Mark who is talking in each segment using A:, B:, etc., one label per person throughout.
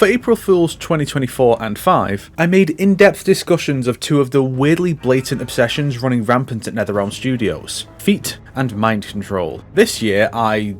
A: For April Fool's 2024 and 5, I made in-depth discussions of two of the weirdly blatant obsessions running rampant at NetherRealm Studios, feet and mind control. This year I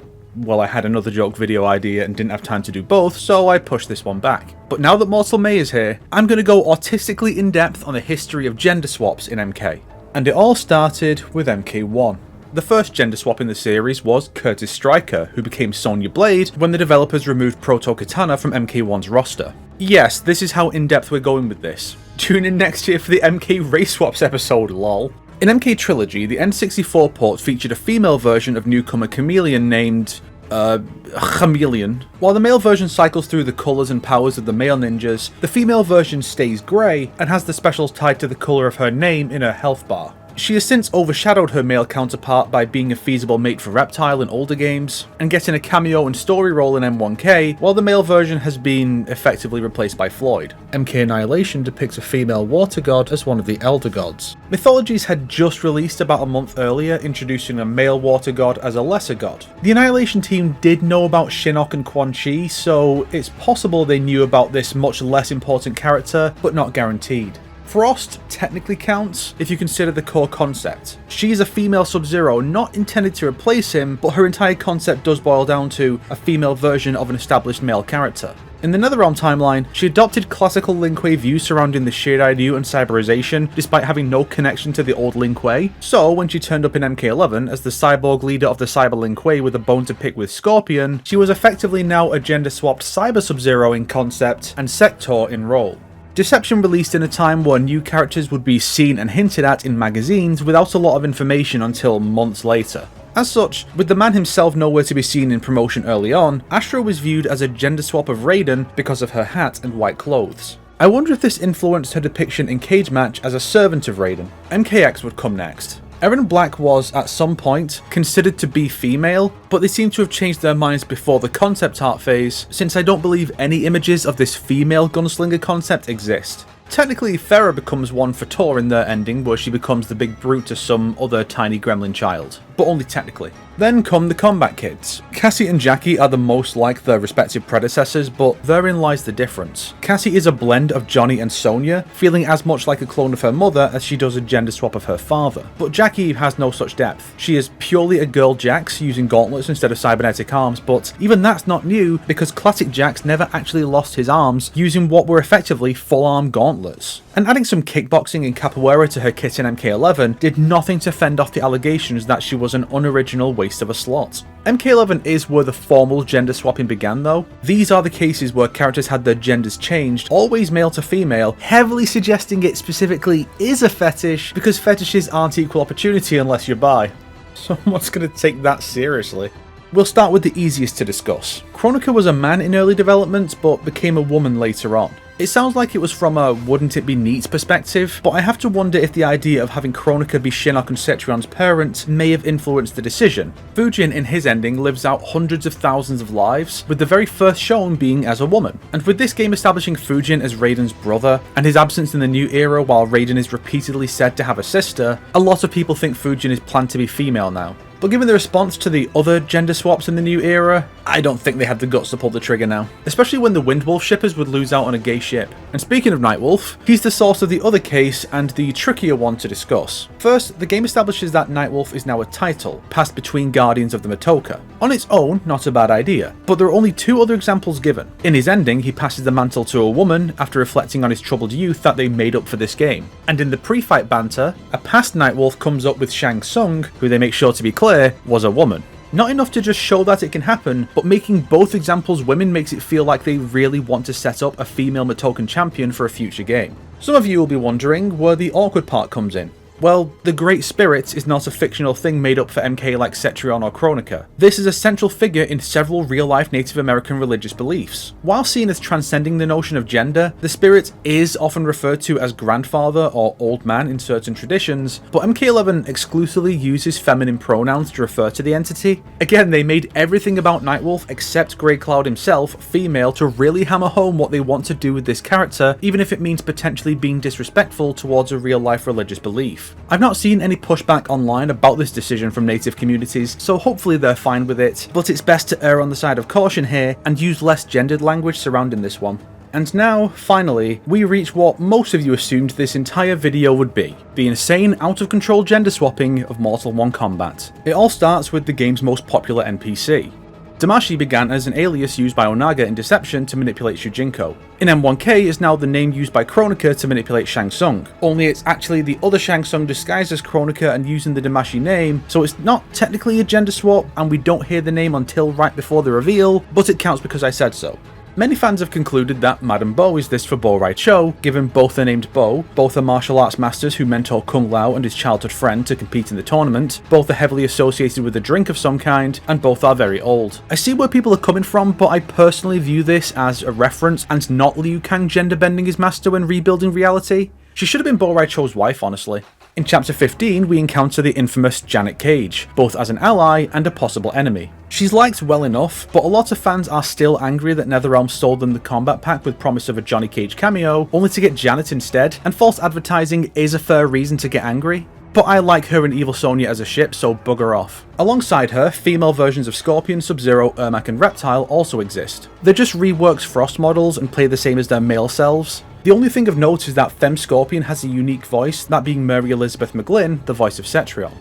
A: had another joke video idea and didn't have time to do both, so I pushed this one back. But now that Mortal May is here, I'm going to go artistically in-depth on the history of gender swaps in MK. And it all started with MK1. The first gender swap in the series was Curtis Stryker, who became Sonya Blade when the developers removed Proto Katana from MK1's roster. Yes, this is how in-depth we're going with this. Tune in next year for the MK Race Swaps episode, lol. In MK Trilogy, the N64 port featured a female version of newcomer Chameleon named Chameleon. While the male version cycles through the colours and powers of the male ninjas, the female version stays grey and has the specials tied to the colour of her name in her health bar. She has since overshadowed her male counterpart by being a feasible mate for Reptile in older games, and getting a cameo and story role in M1K, while the male version has been effectively replaced by Floyd. MK Annihilation depicts a female water god as one of the Elder Gods. Mythologies had just released about a month earlier, introducing a male water god as a lesser god. The Annihilation team did know about Shinnok and Quan Chi, so it's possible they knew about this much less important character, but not guaranteed. Frost technically counts if you consider the core concept. She is a female Sub-Zero, not intended to replace him, but her entire concept does boil down to a female version of an established male character. In the NetherRealm timeline, she adopted classical Lin Kuei views surrounding the Shade Ryu and cyberization, despite having no connection to the old Lin Kuei. So, when she turned up in MK11 as the cyborg leader of the Cyber Lin Kuei with a bone to pick with Scorpion, she was effectively now a gender-swapped Cyber Sub-Zero in concept and Sector in role. Deception released in a time where new characters would be seen and hinted at in magazines without a lot of information until months later. As such, with the man himself nowhere to be seen in promotion early on, Astra was viewed as a gender swap of Raiden because of her hat and white clothes. I wonder if this influenced her depiction in Cage Match as a servant of Raiden. MKX would come next. Erin Black was, at some point, considered to be female, but they seem to have changed their minds before the concept art phase, since I don't believe any images of this female gunslinger concept exist. Technically, Farah becomes one for Tor in their ending, where she becomes the big brute to some other tiny gremlin child, but only technically. Then come the Kombat kids. Cassie and Jackie are the most like their respective predecessors, but therein lies the difference. Cassie is a blend of Johnny and Sonya, feeling as much like a clone of her mother as she does a gender swap of her father. But Jackie has no such depth. She is purely a girl Jax using gauntlets instead of cybernetic arms, but even that's not new because classic Jax never actually lost his arms using what were effectively full-arm gauntlets. And adding some kickboxing and capoeira to her kit in MK11 did nothing to fend off the allegations that she was an unoriginal waste of a slot. MK11 is where the formal gender swapping began though. These are the cases where characters had their genders changed, always male to female, heavily suggesting it specifically is a fetish because fetishes aren't equal opportunity unless you're bi. Someone's gonna take that seriously. We'll start with the easiest to discuss. Kronika was a man in early development, but became a woman later on. It sounds like it was from a wouldn't it be neat perspective, but I have to wonder if the idea of having Kronika be Shinnok and Cetrion's parent may have influenced the decision. Fujin in his ending lives out hundreds of thousands of lives, with the very first shown being as a woman. And with this game establishing Fujin as Raiden's brother, and his absence in the new era while Raiden is repeatedly said to have a sister, a lot of people think Fujin is planned to be female now. But given the response to the other gender swaps in the new era, I don't think they had the guts to pull the trigger now. Especially when the Windwolf shippers would lose out on a gay ship. And speaking of Nightwolf, he's the source of the other case and the trickier one to discuss. First, the game establishes that Nightwolf is now a title, passed between Guardians of the Matoka. On its own, not a bad idea, but there are only two other examples given. In his ending, he passes the mantle to a woman after reflecting on his troubled youth that they made up for this game. And in the pre-fight banter, a past Nightwolf comes up with Shang Tsung, who they make sure to be clear was a woman. Not enough to just show that it can happen, but making both examples women makes it feel like they really want to set up a female Matokan champion for a future game. Some of you will be wondering where the awkward part comes in. Well, the Great Spirit is not a fictional thing made up for MK like Cetrion or Kronika. This is a central figure in several real-life Native American religious beliefs. While seen as transcending the notion of gender, the spirit is often referred to as grandfather or old man in certain traditions, but MK11 exclusively uses feminine pronouns to refer to the entity. Again, they made everything about Nightwolf except Grey Cloud himself female to really hammer home what they want to do with this character, even if it means potentially being disrespectful towards a real-life religious belief. 5. I've not seen any pushback online about this decision from native communities, so hopefully they're fine with it, but it's best to err on the side of caution here and use less gendered language surrounding this one. And now, finally, we reach what most of you assumed this entire video would be, the insane, out-of-control gender swapping of Mortal 1 Kombat. It all starts with the game's most popular NPC. Damashi began as an alias used by Onaga in Deception to manipulate Shujinko. In M1K is now the name used by Kronika to manipulate Shang Tsung, only it's actually the other Shang Tsung disguised as Kronika and using the Damashi name, so it's not technically a gender swap and we don't hear the name until right before the reveal, but it counts because I said so. Many fans have concluded that Madame Bo is this for Bo Rai Cho, given both are named Bo, both are martial arts masters who mentor Kung Lao and his childhood friend to compete in the tournament, both are heavily associated with a drink of some kind, and both are very old. I see where people are coming from, but I personally view this as a reference and not Liu Kang gender bending his master when rebuilding reality. She should have been Bo Rai Cho's wife, honestly. In Chapter 15, we encounter the infamous Janet Cage, both as an ally and a possible enemy. She's liked well enough, but a lot of fans are still angry that NetherRealm sold them the combat pack with promise of a Johnny Cage cameo, only to get Janet instead, and false advertising is a fair reason to get angry. But I like her and Evil Sonya as a ship, so bugger off. Alongside her, female versions of Scorpion, Sub-Zero, Ermac and Reptile also exist. They're just reworked Frost models and play the same as their male selves. The only thing of note is that Femme Scorpion has a unique voice, that being Mary Elizabeth McGlynn, the voice of Cetrion.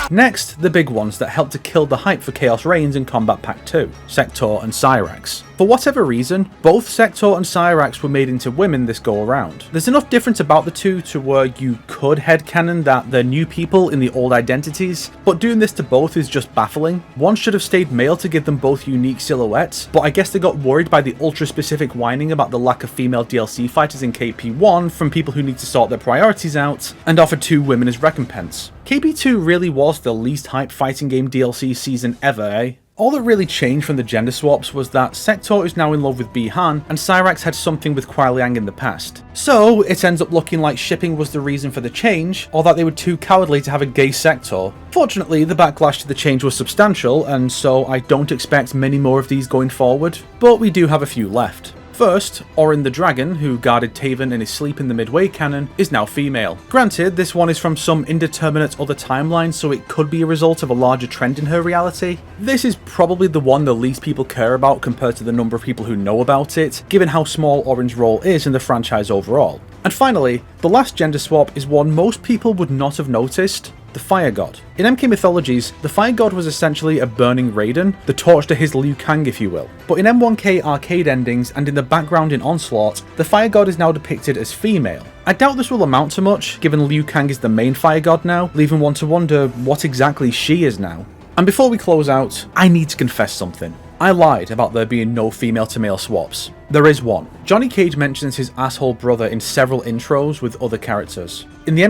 A: Next, the big ones that helped to kill the hype for Chaos Reigns in Kombat Pack 2, Sector and Cyrax. For whatever reason, both Sector and Cyrax were made into women this go around. There's enough difference about the two to where you could headcanon that they're new people in the old identities, but doing this to both is just baffling. One should have stayed male to give them both unique silhouettes, but I guess they got worried by the ultra-specific whining about the lack of female DLC fighters in KP1 from people who need to sort their priorities out, and offered 2 women as recompense. KP2 really was the least hyped fighting game DLC season ever, eh? All that really changed from the gender swaps was that Sector is now in love with Bi-Han, and Cyrax had something with Kuai Liang in the past. So it ends up looking like shipping was the reason for the change, or that they were too cowardly to have a gay Sector. Fortunately, the backlash to the change was substantial, and so I don't expect many more of these going forward, but we do have a few left. First, Orin the Dragon, who guarded Taven in his sleep in the Midway canon, is now female. Granted, this one is from some indeterminate other timeline, so it could be a result of a larger trend in her reality. This is probably the one the least people care about compared to the number of people who know about it, given how small Orin's role is in the franchise overall. And finally, the last gender swap is one most people would not have noticed: the Fire God. In MK mythologies, the Fire God was essentially a burning Raiden, the torch to his Liu Kang if you will. But in M1K arcade endings and in the background in Onslaught, the Fire God is now depicted as female. I doubt this will amount to much, given Liu Kang is the main Fire God now, leaving one to wonder what exactly she is now. And before we close out, I need to confess something. I lied about there being no female to male swaps. There is one. Johnny Cage mentions his asshole brother in several intros with other characters. In the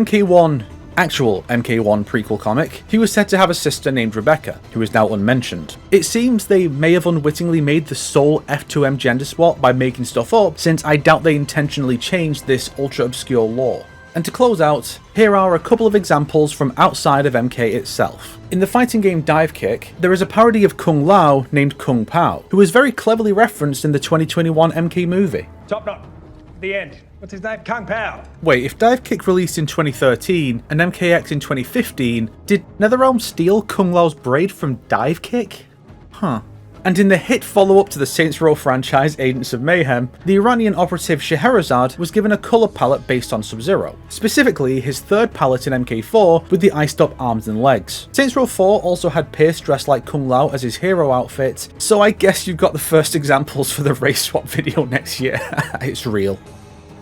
A: actual MK1 prequel comic, he was said to have a sister named Rebecca, who is now unmentioned. It seems they may have unwittingly made the sole F2M gender swap by making stuff up, since I doubt they intentionally changed this ultra-obscure lore. And to close out, here are a couple of examples from outside of MK itself. In the fighting game Dive Kick, there is a parody of Kung Lao named Kung Pao, who is very cleverly referenced in the 2021 MK movie.
B: Top knot. The end. What's his name? Kung Pao.
A: Wait, if Dive Kick released in 2013 and MKX in 2015, did NetherRealm steal Kung Lao's braid from Dive Kick? Huh. And in the hit follow-up to the Saints Row franchise Agents of Mayhem, the Iranian operative Scheherazade was given a colour palette based on Sub-Zero, specifically his third palette in MK4 with the iced up arms and legs. Saints Row 4 also had Pierce dressed like Kung Lao as his hero outfit, so I guess you've got the first examples for the race swap video next year. It's real.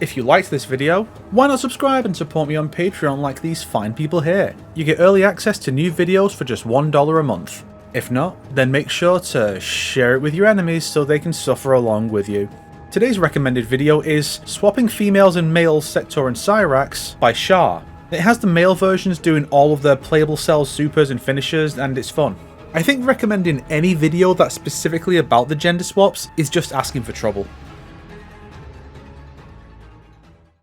A: If you liked this video, why not subscribe and support me on Patreon like these fine people here? You get early access to new videos for just $1 a month. If not, then make sure to share it with your enemies so they can suffer along with you. Today's recommended video is Swapping Females and Males Sector and Cyrax by Shah. It has the male versions doing all of their playable cells, supers and finishers, and it's fun. I think recommending any video that's specifically about the gender swaps is just asking for trouble.